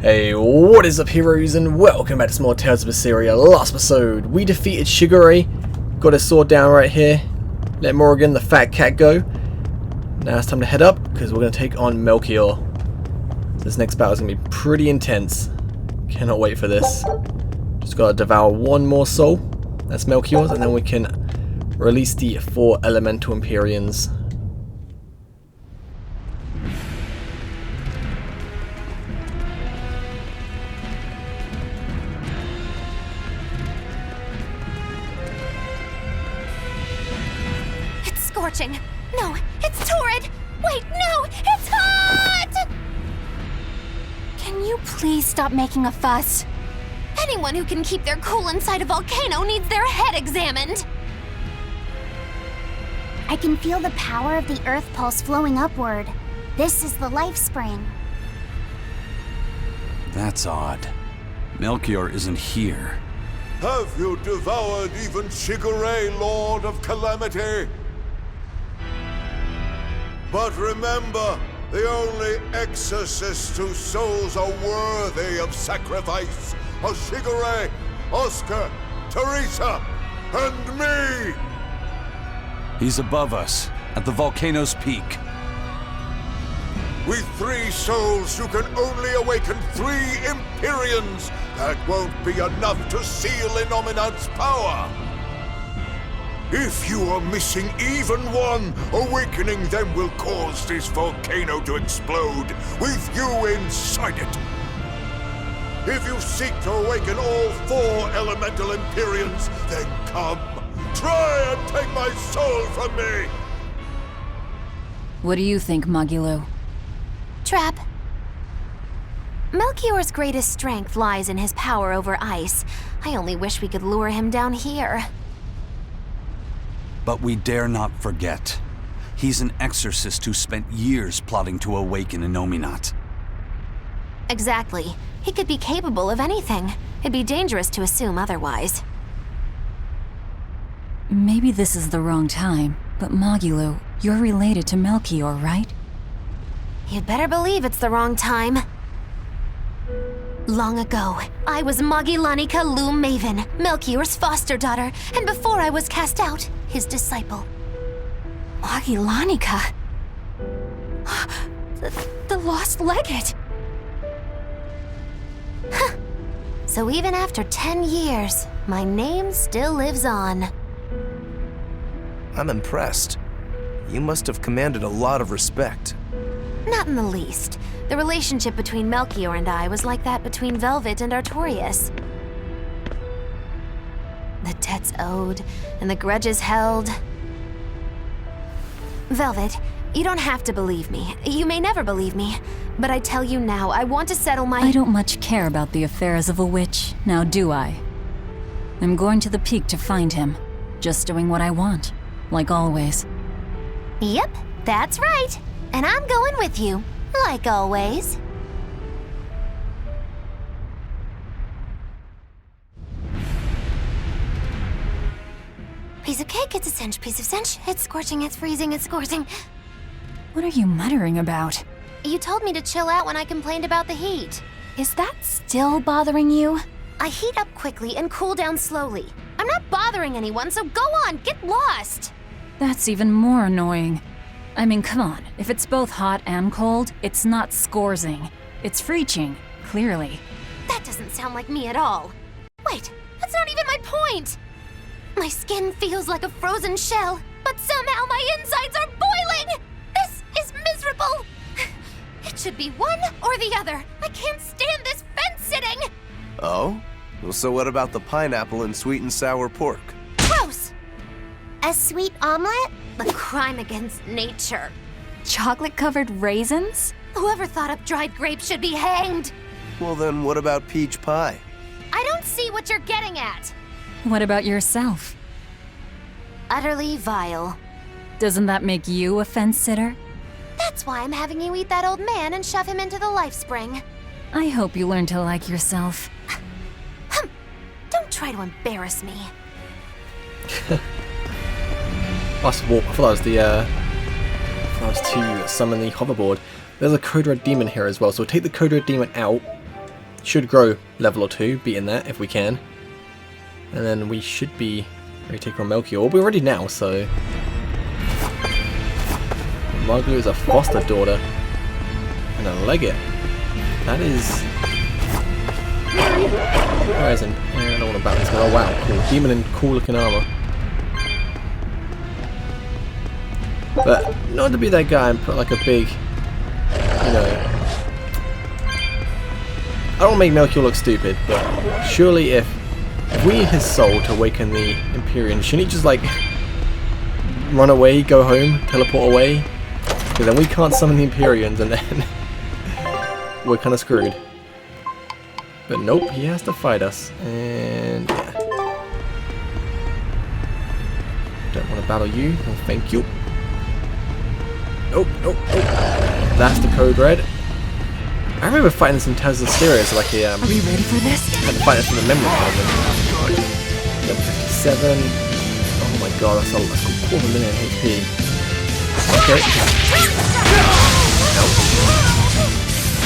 Hey, what is up heroes, and welcome back to some more Tales of Berseria. Last episode, we defeated Shigure, got his sword down right here, let Morrigan the fat cat go. Now it's time to head up, because we're going to take on Melchior. This next battle is going to be pretty intense. Cannot wait for this. Just got to devour one more soul, that's Melchior's, and then we can release the 4 elemental imperions. Scorching. No, it's torrid. Wait, no, it's hot! Can you please stop making a fuss? Anyone who can keep their cool inside a volcano needs their head examined. I can feel the power of the earth pulse flowing upward. This is the life spring. That's odd. Melchior isn't here. Have you devoured even Shigure, Lord of Calamity? But remember, the only exorcists whose souls are worthy of sacrifice are Shigure, Oscar, Teresa, and me! He's above us, at the volcano's peak. With 3 souls, you can only awaken 3 Imperions. That won't be enough to seal Innominat's power. If you are missing even one, awakening them will cause this volcano to explode, with you inside it. If you seek to awaken all 4 elemental Imperions, then come. Try and take my soul from me! What do you think, Magilo? Trap. Melchior's greatest strength lies in his power over ice. I only wish we could lure him down here. But we dare not forget. He's an exorcist who spent years plotting to awaken Innominat. Exactly. He could be capable of anything. It'd be dangerous to assume otherwise. Maybe this is the wrong time, but Magilo, you're related to Melchior, right? You'd better believe it's the wrong time. Long ago, I was Magilanica Loom Maven, Melchior's foster daughter, and before I was cast out, his disciple. Magilanica? The lost legate! Huh. So even after 10 years, my name still lives on. I'm impressed. You must have commanded a lot of respect. Not in the least. The relationship between Melchior and I was like that between Velvet and Artorias. The debts owed, and the grudges held. Velvet, you don't have to believe me. You may never believe me. But I tell you now, I want to settle my— I don't much care about the affairs of a witch, now do I? I'm going to the peak to find him. Just doing what I want, like always. Yep, that's right. And I'm going with you, like always. Piece of cake, it's a cinch. Piece of cinch, it's scorching, it's freezing, it's scorching. What are you muttering about? You told me to chill out when I complained about the heat. Is that still bothering you? I heat up quickly and cool down slowly. I'm not bothering anyone, so go on, get lost. That's even more annoying. I mean, come on, if it's both hot and cold, it's not scorzing. It's freeching, clearly. That doesn't sound like me at all. Wait, that's not even my point! My skin feels like a frozen shell, but somehow my insides are boiling! This is miserable! It should be one or the other. I can't stand this fence-sitting! Oh? Well, so what about the pineapple and sweet and sour pork? Gross! A sweet omelet? A crime against nature. Chocolate-covered raisins? Whoever thought up dried grapes should be hanged! Well then, what about peach pie? I don't see what you're getting at! What about yourself? Utterly vile. Doesn't that make you a fence-sitter? That's why I'm having you eat that old man and shove him into the life spring. I hope you learn to like yourself. Don't try to embarrass me. Possible. I thought that was to summon the hoverboard. There's a Codra demon here as well, so we'll take the Codra demon out, Should grow level or 2, beating that if we can. And then we should be ready to take on Melchior. We're ready now, so... Margaret is a foster daughter. And a legate. That is... Where is him? I don't want to battle this guy. Oh wow, cool. Demon in cool looking armor. But not to be that guy and put like a big, you know... I don't want to make Melchior look stupid, but surely if we need his soul to awaken the Imperion, shouldn't he just like run away, go home, teleport away? Because then we can't summon the Imperions and then we're kind of screwed. But nope, he has to fight us. And yeah. Don't want to battle you. No, thank you. Nope, nope, nope. That's the code red. I remember fighting this in Tales of Berseria, so like a Are we ready for this? had to fight this from the memory card. Level 57. Oh my god, that's a quarter million HP. Okay.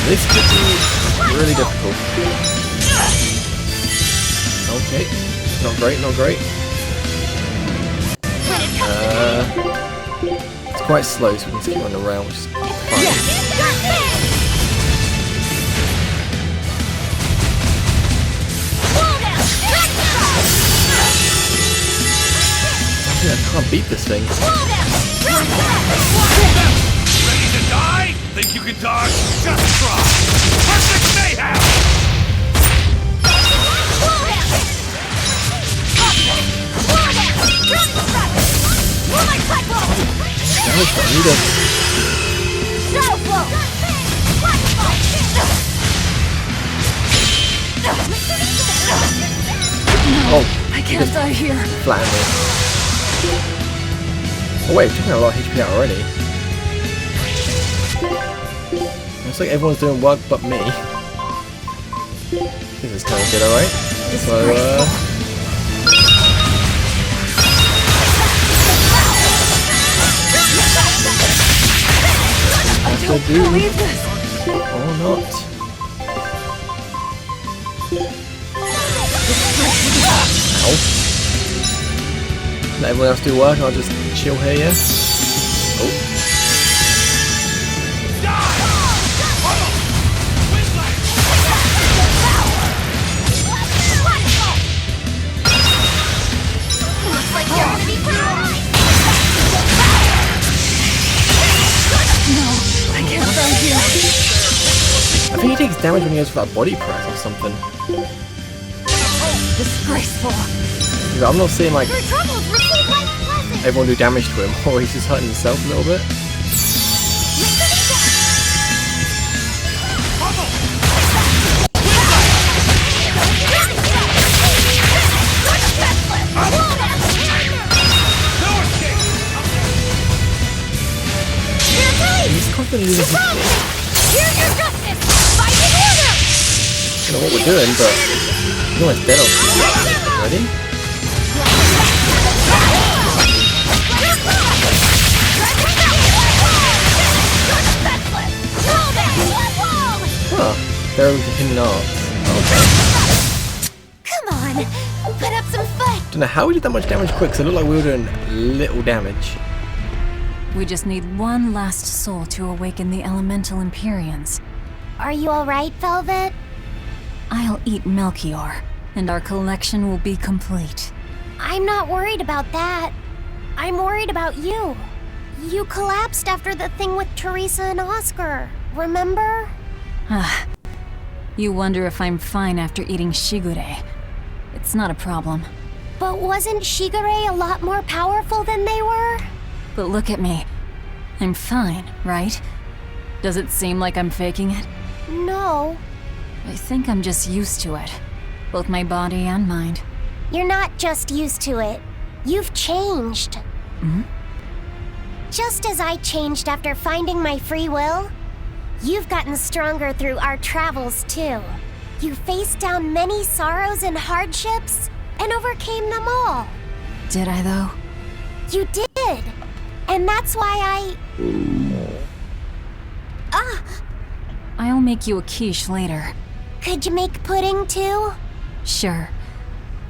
This could be really difficult. Okay. Not great, not great. It's quite slow, so we can just keep running around, which is fine. I can't beat this thing. Ready to die? Think you can dodge? Just try! Perfect mayhem! Oh, I can't die here. flatten me. Oh wait, we've taken a lot of HP out already. Looks like everyone's doing work but me. This is kind of good, alright? So, I don't believe this. or not. Ow. Let everyone else do work, I'll just chill here, yeah? Oh. I can't die here. I think he takes damage when he goes for that body press or something. Disgraceful. Because I'm not seeing like everyone do damage to him, or he's just hurting himself a little bit. He's constantly losing his I don't know what we're doing, but he's almost dead already. Huh, there was the hidden arts. Okay. Come on, put up some fight. Don't know how we did that much damage quick, because it looked like we were doing little damage. We just need one last soul to awaken the elemental Imperions. Are you alright, Velvet? I'll eat Melchior, and our collection will be complete. I'm not worried about that. I'm worried about you. You collapsed after the thing with Teresa and Oscar, remember? Ah, you wonder if I'm fine after eating Shigure. It's not a problem. But wasn't Shigure a lot more powerful than they were? But look at me. I'm fine, right? Does it seem like I'm faking it? No. I think I'm just used to it. Both my body and mind. You're not just used to it. You've changed. Hmm? Just as I changed after finding my free will, you've gotten stronger through our travels too. You faced down many sorrows and hardships and overcame them all. Did I though? You did. And that's why I'll make you a quiche later. Could you make pudding too? Sure.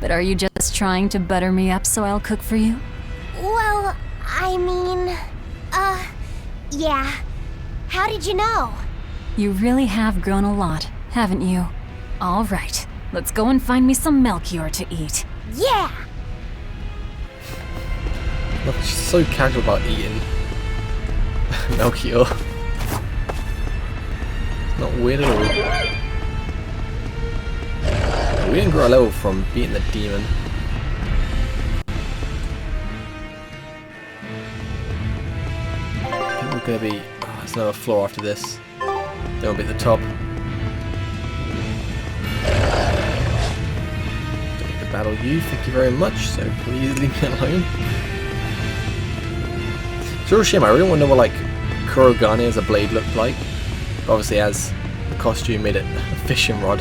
But are you just trying to butter me up so I'll cook for you? Well, I mean, yeah. How did you know? You really have grown a lot, haven't you? All right, let's go and find me some Melchior to eat. Yeah! Look, she's so casual about eating. Melchior. It's not weird at all. We didn't grow a level from beating the demon. I think we're gonna be... Oh, there's another floor after this. Then we'll be at the top. Don't need to battle you, thank you very much, so please leave me alone. It's a real shame, I really want to know what like Kurogane as a blade looked like. But obviously as the costume made it a fishing rod.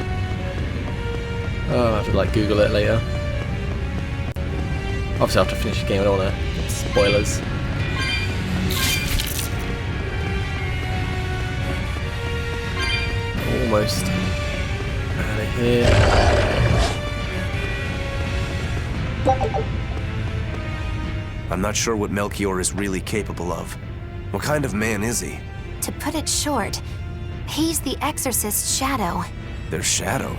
Oh, I have to like Google it later. Obviously I have to finish the game, I don't want to get spoilers. Almost out of here. I'm not sure what Melchior is really capable of. What kind of man is he? To put it short, he's the Exorcist's shadow. Their shadow?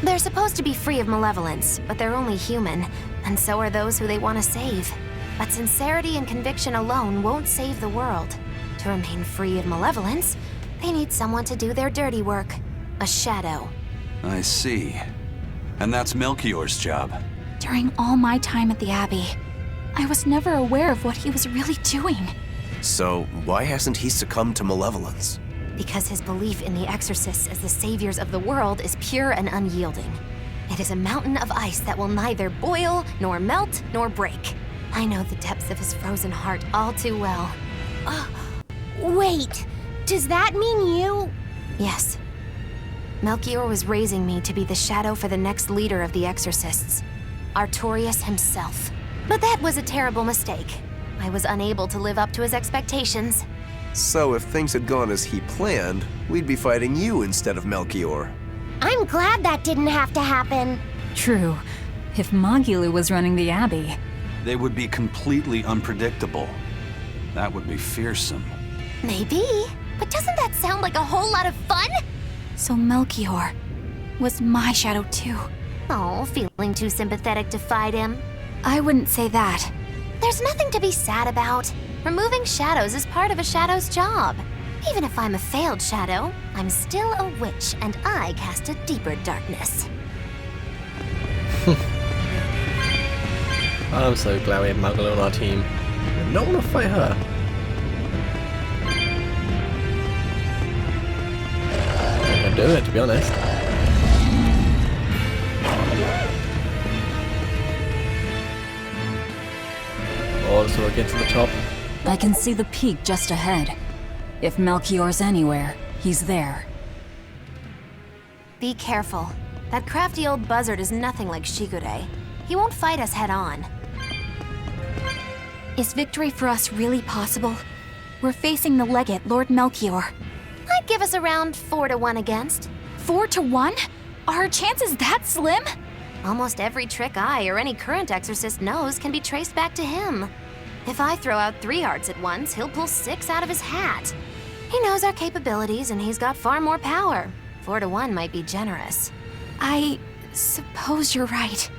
They're supposed to be free of malevolence, but they're only human, and so are those who they want to save. But sincerity and conviction alone won't save the world. To remain free of malevolence, they need someone to do their dirty work. A shadow. I see. And that's Melchior's job. During all my time at the Abbey, I was never aware of what he was really doing. So, why hasn't he succumbed to malevolence? Because his belief in the Exorcists as the saviors of the world is pure and unyielding. It is a mountain of ice that will neither boil, nor melt, nor break. I know the depths of his frozen heart all too well. Wait, does that mean you? Yes. Melchior was raising me to be the shadow for the next leader of the Exorcists, Artorius himself. But that was a terrible mistake. I was unable to live up to his expectations. So if things had gone as he planned, we'd be fighting you instead of Melchior. I'm glad that didn't have to happen. True. If Magilu was running the Abbey... They would be completely unpredictable. That would be fearsome. Maybe, but doesn't that sound like a whole lot of fun? So Melchior was my shadow too. Oh, feeling too sympathetic to fight him? I wouldn't say that. There's nothing to be sad about. Removing shadows is part of a shadow's job. Even if I'm a failed shadow, I'm still a witch, and I cast a deeper darkness. I'm so glad we have Magalu on our team. I don't want to fight her. I'm gonna do it, to be honest. Oh, so we'll get to the top. I can see the peak just ahead. If Melchior's anywhere, he's there. Be careful. That crafty old buzzard is nothing like Shigure. He won't fight us head on. Is victory for us really possible? We're facing the legate, Lord Melchior. I'd give us around 4-1 against. 4-1? Are our chances that slim? Almost every trick I or any current exorcist knows can be traced back to him. If I throw out 3 hearts at once, he'll pull 6 out of his hat. He knows our capabilities and he's got far more power. 4-1 might be generous. I suppose you're right.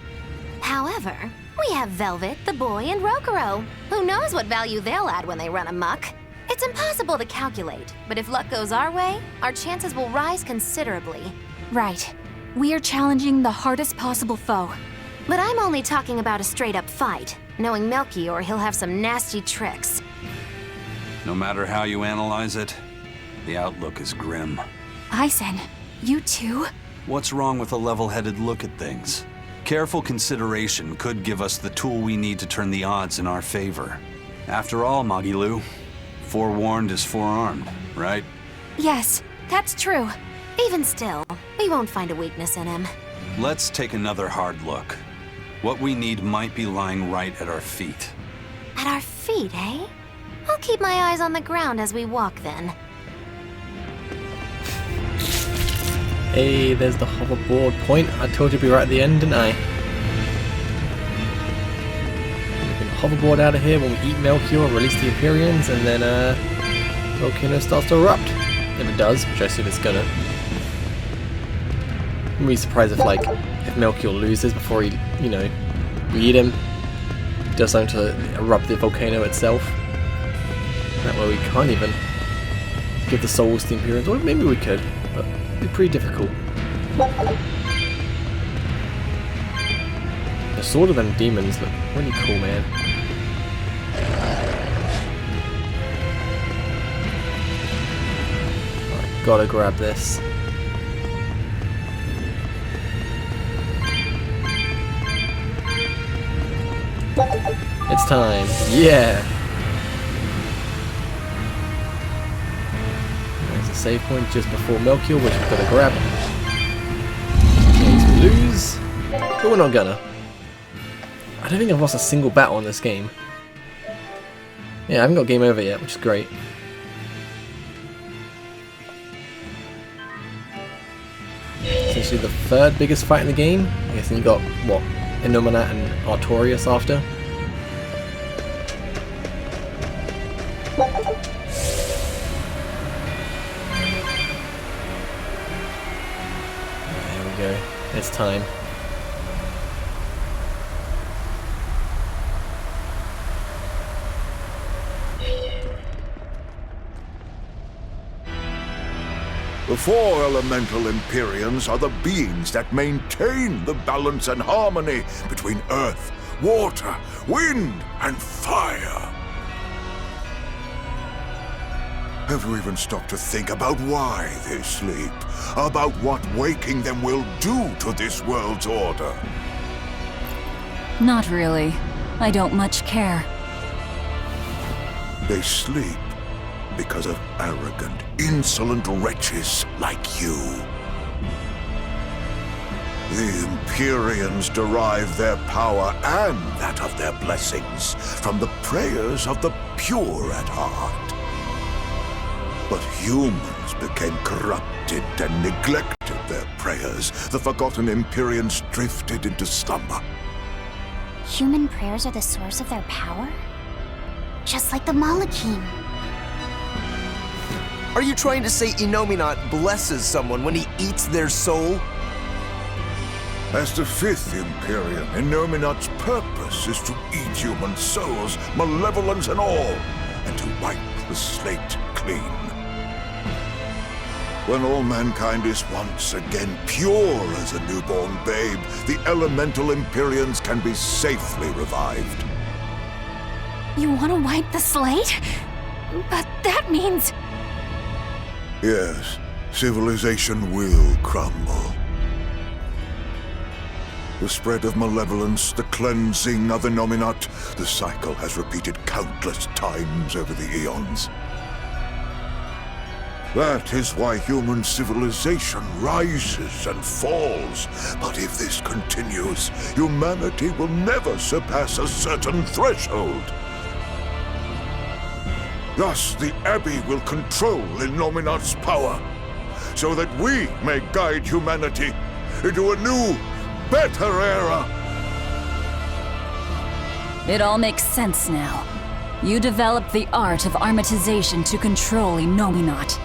However, we have Velvet, the boy, and Rokuro. Who knows what value they'll add when they run amok? It's impossible to calculate, but if luck goes our way, our chances will rise considerably. Right. We are challenging the hardest possible foe. But I'm only talking about a straight-up fight. Knowing Melchior, he'll have some nasty tricks. No matter how you analyze it, the outlook is grim. Eisen, you too? What's wrong with a level-headed look at things? Careful consideration could give us the tool we need to turn the odds in our favor. After all, Magilu, forewarned is forearmed, right? Yes, that's true. Even still, we won't find a weakness in him. Let's take another hard look. What we need might be lying right at our feet. At our feet, eh? I'll keep my eyes on the ground as we walk then. Hey, there's the hoverboard point. I told you to be right at the end, didn't I? We can hoverboard out of here when we eat Melchior, release the Imperions, and then volcano starts to erupt. If it does, which I assume it's gonna. I wouldn't be surprised if Melchior loses before he, we eat him. He does something to erupt the volcano itself. That way we can't even give the souls to the Imperions. Or maybe we could, but it'd be pretty difficult. The sword of them demons look really cool, man. Alright, gotta grab this. It's time. Yeah! There's a save point just before Melchior, which we've got to grab. In case we lose. But we're not gonna. I don't think I've lost a single battle in this game. Yeah, I haven't got game over yet, which is great. Essentially the third biggest fight in the game. I guess then you got, what, Innominat and Artorias after. There we go. It's time. The four elemental Imperions are the beings that maintain the balance and harmony between earth, water, wind, and fire. Have you even stopped to think about why they sleep? About what waking them will do to this world's order? Not really. I don't much care. They sleep because of arrogant, insolent wretches like you. The Imperions derive their power and that of their blessings from the prayers of the pure at heart. But humans became corrupted and neglected their prayers. The forgotten Imperions drifted into slumber. Human prayers are the source of their power? Just like the Malachim. Are you trying to say Innominat blesses someone when he eats their soul? As the fifth Imperion, Innominat's purpose is to eat human souls, malevolence and all, and to wipe the slate clean. When all mankind is once again pure as a newborn babe, the elemental Imperions can be safely revived. You want to wipe the slate? But that means... Yes, civilization will crumble. The spread of malevolence, the cleansing of Innominat, the cycle has repeated countless times over the eons. That is why human civilization rises and falls. But if this continues, humanity will never surpass a certain threshold. Thus, the Abbey will control Innominat's power, so that we may guide humanity into a new, better era. It all makes sense now. You developed the art of armatization to control Innominat.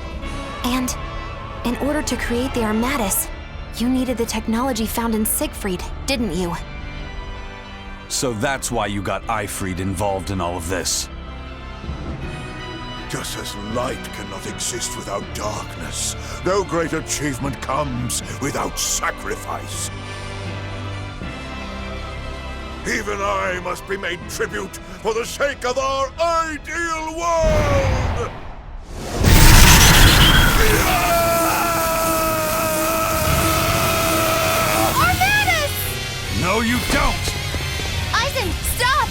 And in order to create the Armatis, you needed the technology found in Siegfried, didn't you? So that's why you got Ifried involved in all of this. Just as light cannot exist without darkness, no great achievement comes without sacrifice. Even I must be made tribute for the sake of our ideal world! Armatis! No, you don't! Eisen, stop!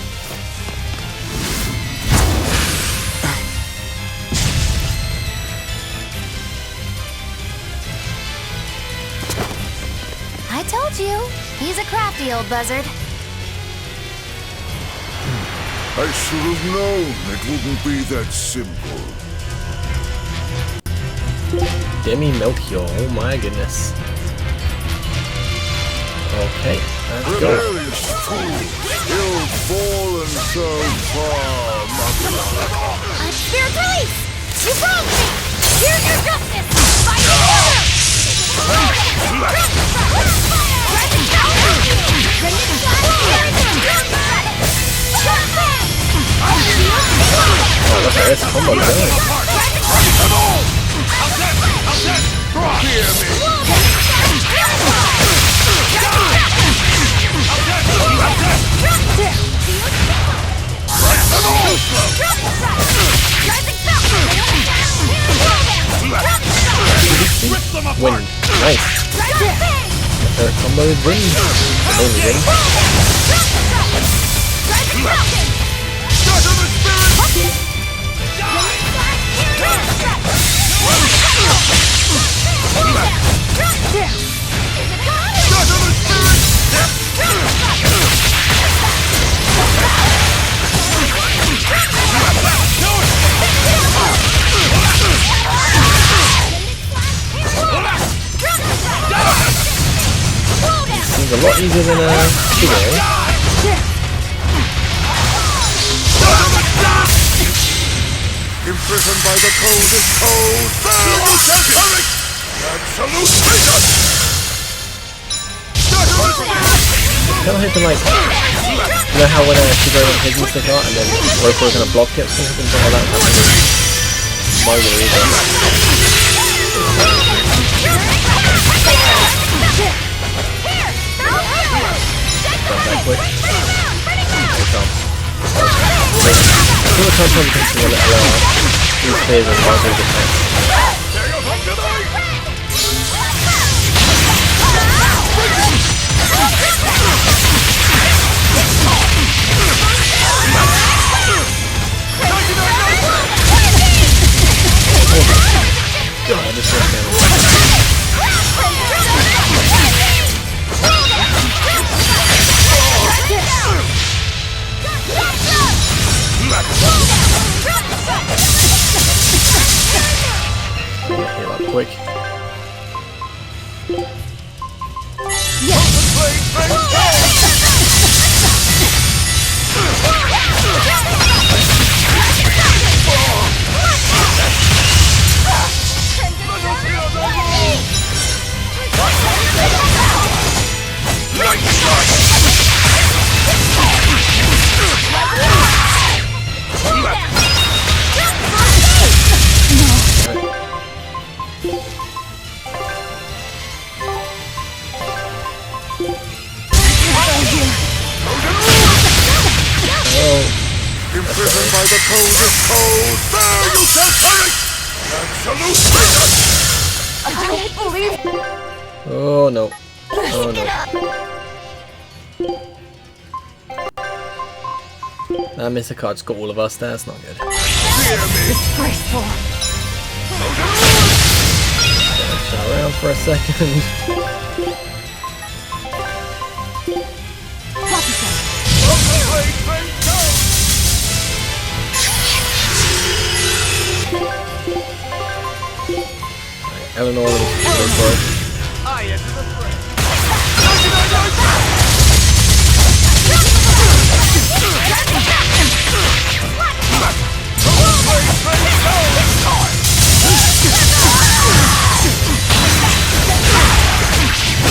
I told you, he's a crafty old buzzard. I should have known it wouldn't be that simple. Demi Melchior, oh my goodness. Okay, let's go. Rebellious fool, still fallen so far, I'm Spirit Release! You wronged me! Here's your justice! Fight together! Oh, look at this combo going. Win. Nice. Third combo is win. Amazing. Seems a lot easier than Shigure. imprisoned by the coldest cold. Absolute freedom! Kind of hoping like, you know how when Shigure hits and stuff out and then Roper kind of block it, so something like that happening. My that quick. Still can't probably continue a little these phases while they defend. God, this is heal up quick. Imprisoned by the coldest cold. There you shall perish! Absolute freedom! I don't believe. Oh no. Oh no. That Mr. Card's got all of us, that's not good. Disgraceful. Shut around for a second. Eleanor is I enter the fray.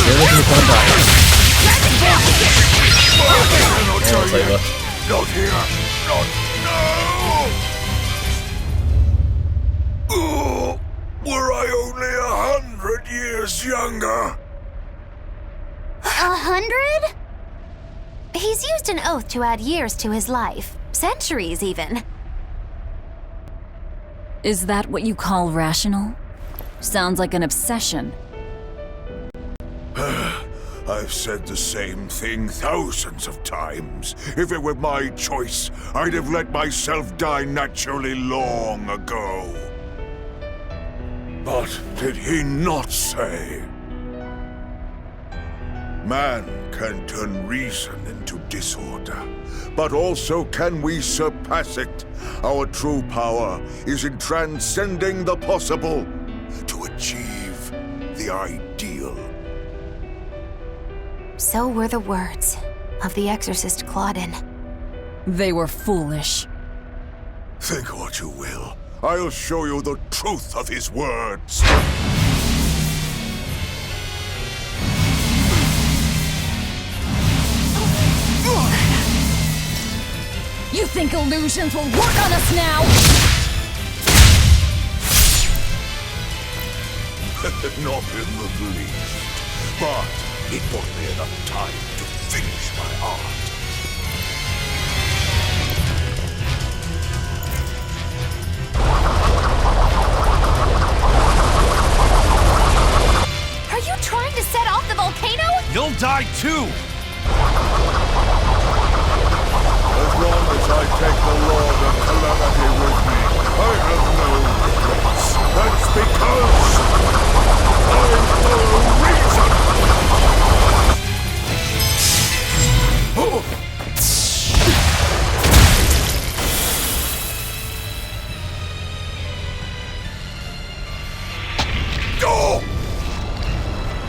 You're looking to come back. It's over. Not here. Not now. Oh, were I only 100 years younger? 100? He's used an oath to add years to his life. Centuries, even. Is that what you call rational? Sounds like an obsession. I've said the same thing thousands of times. If it were my choice, I'd have let myself die naturally long ago. But did he not say? Man can turn reason into disorder, but also can we surpass it. Our true power is in transcending the possible to achieve the ideal. So were the words of the exorcist Claudin. They were foolish. Think what you will. I'll show you the truth of his words. You think illusions will work on us now? Not in the least. But it bought me enough time to finish my art. Are you trying to set off the volcano? You'll die too! As long as I take the Lord of Calamity with me, I have no regrets. That's because I'm for a reason! Oh!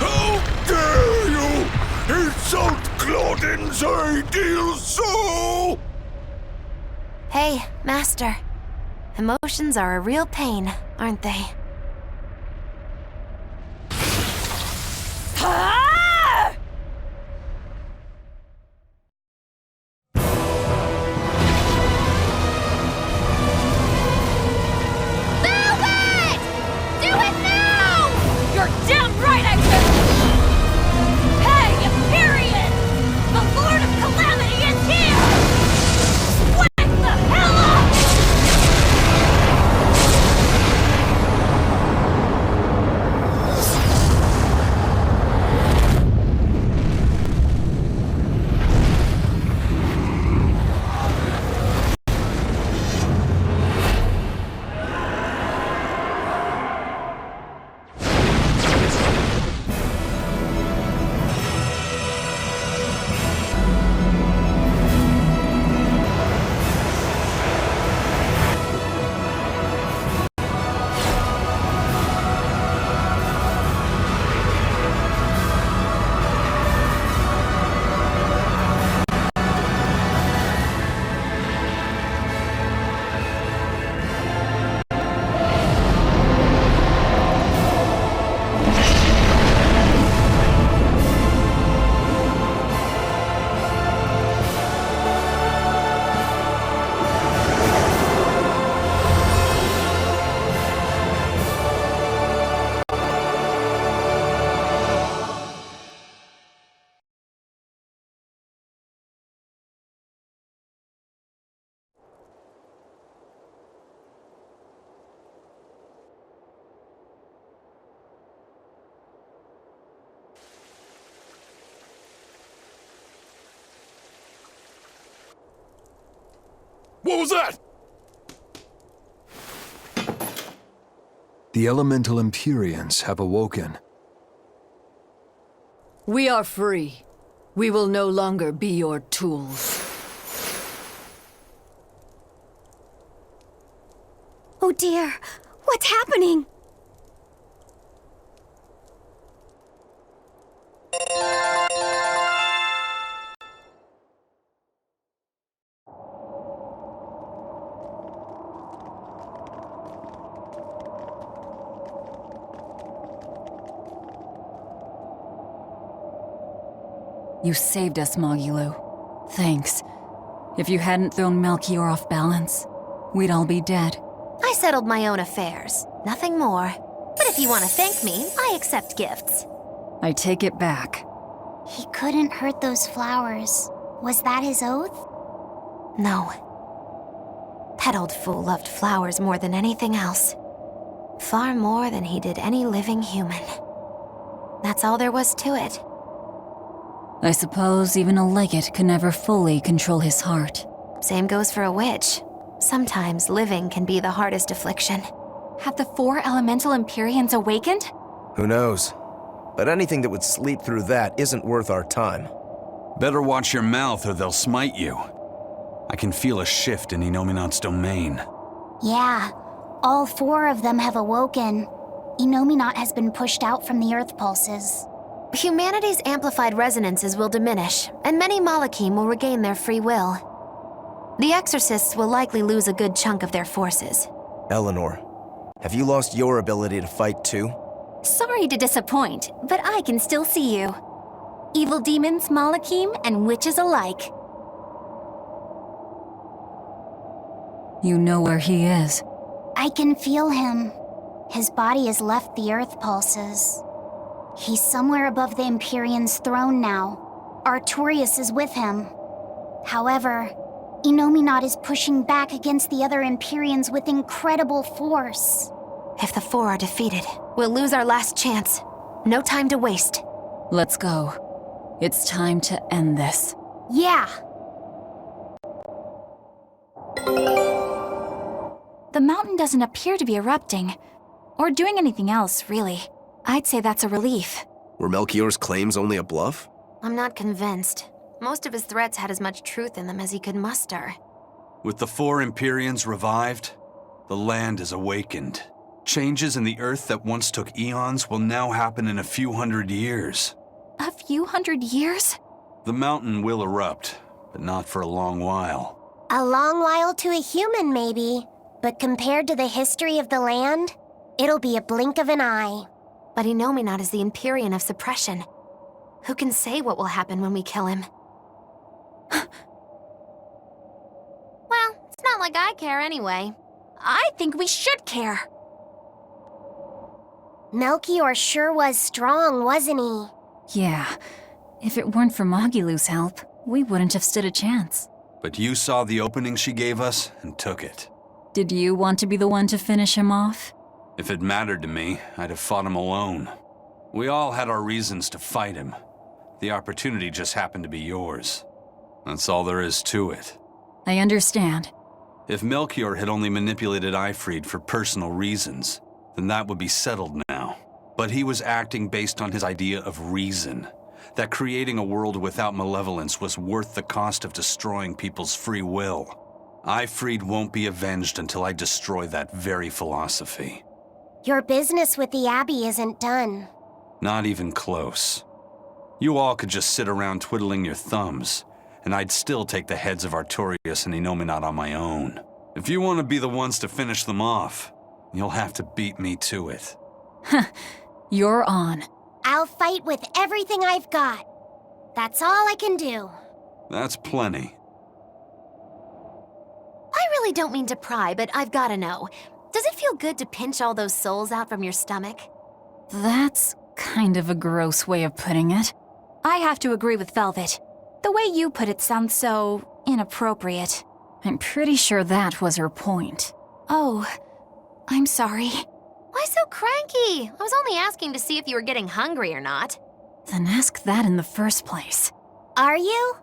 How dare you insult Claudin's ideal soul! Hey, Master. Emotions are a real pain, aren't they? What was that? The elemental Imperions have awoken. We are free. We will no longer be your tools. Oh dear, what's happening? You saved us, Magilou. Thanks. If you hadn't thrown Melchior off balance, we'd all be dead. I settled my own affairs. Nothing more. But if you want to thank me, I accept gifts. I take it back. He couldn't hurt those flowers. Was that his oath? No. That old fool loved flowers more than anything else. Far more than he did any living human. That's all there was to it. I suppose even a legate could never fully control his heart. Same goes for a witch. Sometimes living can be the hardest affliction. Have the 4 elemental Imperions awakened? Who knows? But anything that would sleep through that isn't worth our time. Better watch your mouth or they'll smite you. I can feel a shift in Inominat's domain. Yeah, all 4 of them have awoken. Inominat has been pushed out from the Earth pulses. Humanity's amplified resonances will diminish, and many Malachim will regain their free will. The Exorcists will likely lose a good chunk of their forces. Eleanor, have you lost your ability to fight too? Sorry to disappoint, but I can still see you. Evil demons, Malachim, and witches alike. You know where he is. I can feel him. His body has left the Earth pulses. He's somewhere above the Imperion's throne now. Artorias is with him. However, Innominat is pushing back against the other Imperions with incredible force. If the four are defeated, we'll lose our last chance. No time to waste. Let's go. It's time to end this. Yeah. The mountain doesn't appear to be erupting, or doing anything else, really. I'd say that's a relief. Were Melchior's claims only a bluff? I'm not convinced. Most of his threats had as much truth in them as he could muster. With the four Imperions revived, the land is awakened. Changes in the Earth that once took eons will now happen in a few hundred years. A few hundred years? The mountain will erupt, but not for a long while. A long while to a human, maybe. But compared to the history of the land, it'll be a blink of an eye. But Innominat is the Imperion of suppression. Who can say what will happen when we kill him? Well, it's not like I care anyway. I think we should care. Melchior sure was strong, wasn't he? Yeah. If it weren't for Magilu's help, we wouldn't have stood a chance. But you saw the opening she gave us and took it. Did you want to be the one to finish him off? If it mattered to me, I'd have fought him alone. We all had our reasons to fight him. The opportunity just happened to be yours. That's all there is to it. I understand. If Melchior had only manipulated Ifrid for personal reasons, then that would be settled now. But he was acting based on his idea of reason, that creating a world without malevolence was worth the cost of destroying people's free will. Ifrid won't be avenged until I destroy that very philosophy. Your business with the Abbey isn't done. Not even close. You all could just sit around twiddling your thumbs, and I'd still take the heads of Artorias and Innominat on my own. If you want to be the ones to finish them off, you'll have to beat me to it. You're on. I'll fight with everything I've got. That's all I can do. That's plenty. I really don't mean to pry, but I've gotta know. Does it feel good to pinch all those souls out from your stomach? That's kind of a gross way of putting it. I have to agree with Velvet. The way you put it sounds so inappropriate. I'm pretty sure that was her point. Oh, I'm sorry. Why so cranky? I was only asking to see if you were getting hungry or not. Then ask that in the first place. Are you?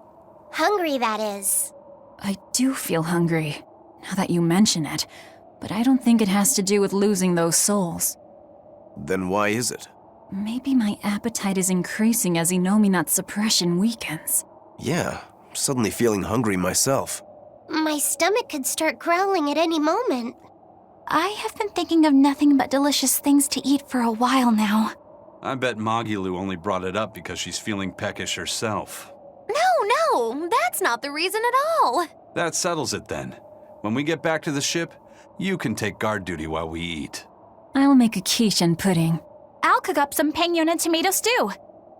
Hungry, that is. I do feel hungry, now that you mention it, but I don't think it has to do with losing those souls. Then why is it? Maybe my appetite is increasing as Innominat's suppression weakens. Yeah, I'm suddenly feeling hungry myself. My stomach could start growling at any moment. I have been thinking of nothing but delicious things to eat for a while now. I bet Magilu only brought it up because she's feeling peckish herself. No, that's not the reason at all. That settles it then. When we get back to the ship, you can take guard duty while we eat. I'll make a quiche and pudding. I'll cook up some pignon and tomato stew.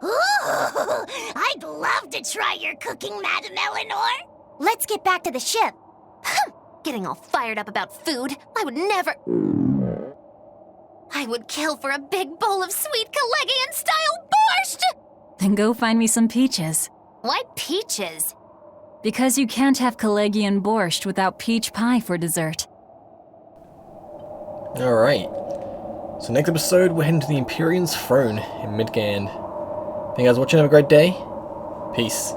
Ooh, I'd love to try your cooking, Madam Eleanor. Let's get back to the ship. Getting all fired up about food. I would never... I would kill for a big bowl of sweet Kalegian-style borscht! Then go find me some peaches. Why peaches? Because you can't have Kalegian borscht without peach pie for dessert. Alright. So next episode, we're heading to the Imperion's throne in Midgand. Thank you guys for watching. Have a great day. Peace.